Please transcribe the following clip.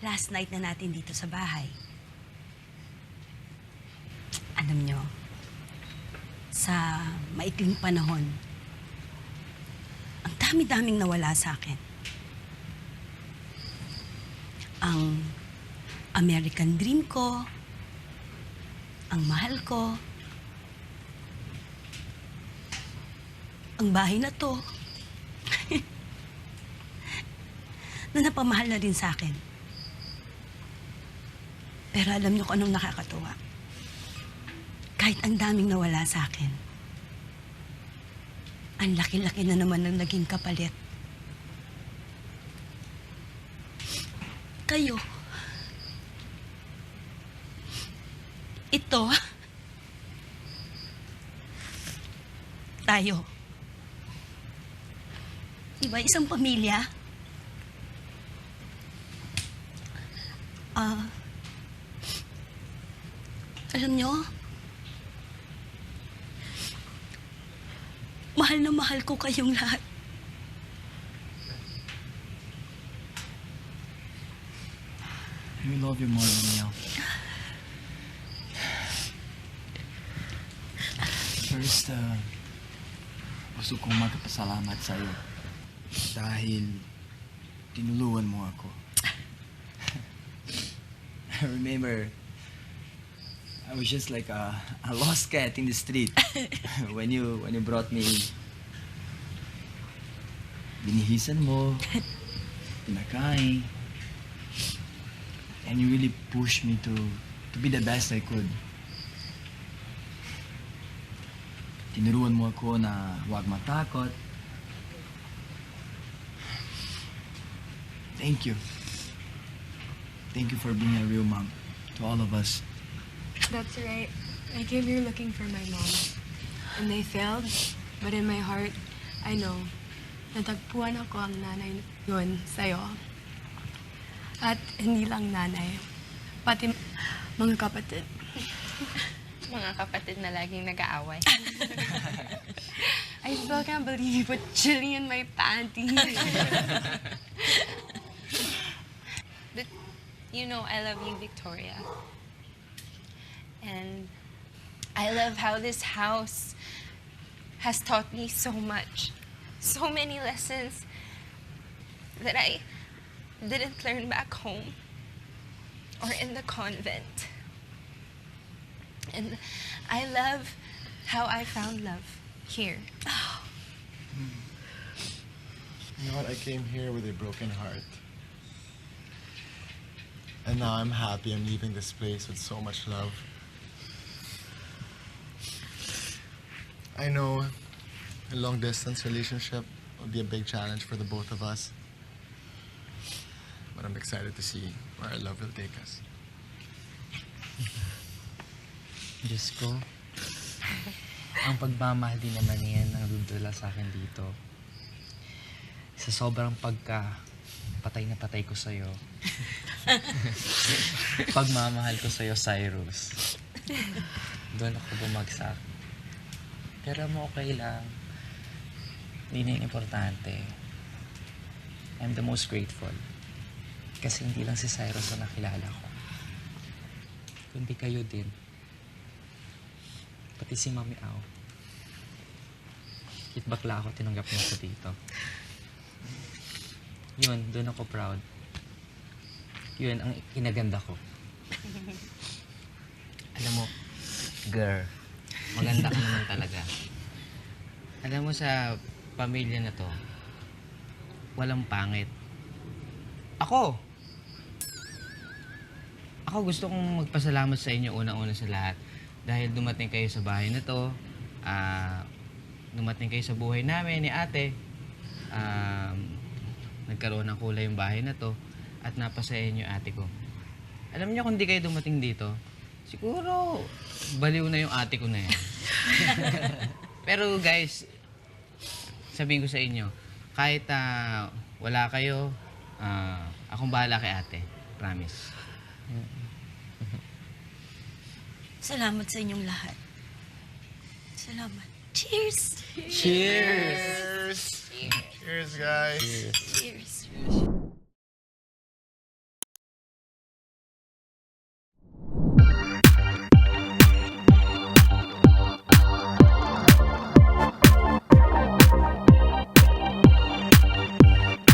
last night na natin dito sa bahay. Alam nyo, sa maikling panahon, ang dami-daming nawala sa akin. Ang American dream ko, ang mahal ko, ang bahay na to, na napamahal na rin sa akin. Pero alam niyo kung anong nakakatuwa? Kahit ang daming nawala sa akin, ang laki-laki na naman ng naging kapalit. Kayo. Ito. Tayo. Diba, isang pamilya? Alam nyo, mahal na mahal ko kayong lahat. We love you more, Daniel. First, gusto kong magpasalamat sa'yo dahil tinulungan mo ako. I remember, I was just like a lost cat in the street when you brought me. Binihisan mo, pinakain, and you really pushed me to be the best I could. Tinuruan mo ako na huwag matakot. Thank you. Thank you for being a real mom to all of us. That's right. I came here looking for my mom. And they failed. But in my heart, I know, natagpuan ako ang nanay yun sa'yo. At hindi lang nanay, pati mga kapatid. Mga kapatid na laging nag-aaway. I still can't believe you put chili in my panties. But, you know, I love you, Victoria. And I love how this house has taught me so much. So many lessons that I didn't learn back home or in the convent. And I love how I found love here. You know what? I came here with a broken heart. And now I'm happy I'm leaving this place with so much love. I know a long-distance relationship will be a big challenge for the both of us. But I'm excited to see where our love will take us. Diyos ko, ang pagmamahal din naman yan ang dudula sa akin dito. Sa sobrang patay na patay ko sa'yo. Pagmamahal ko sa'yo, Cyrus. Doon ako bumagsak. Pero mo okay lang. Hindi na yung importante. I'm the most grateful. Kasi hindi lang si Cyrus ang nakilala ko. Kundi kayo din. Pati si Mami Au. Kahit bakla ako, tinanggap niya ako dito. Yun, doon ako proud. Yun, ang kinaganda ko. Alam mo, girl, maganda ka naman talaga. Alam mo, sa pamilya na to, walang pangit. Ako gusto kong magpasalamat sa inyo unang-una sa lahat. Dahil dumating kayo sa bahay na to, dumating kayo sa buhay namin ni ate, nagkaroon ng kulay yung bahay na to, at napasaya niyo ate ko. Alam niyo kung di kayo dumating dito, siguro baliw na yung ate ko na yan. Pero guys, sabihin ko sa inyo, kahit wala kayo, akong bahala kay ate. Promise. Salamat sa inyong lahat. Salamat. Cheers! Cheers! Cheers, guys! Cheers!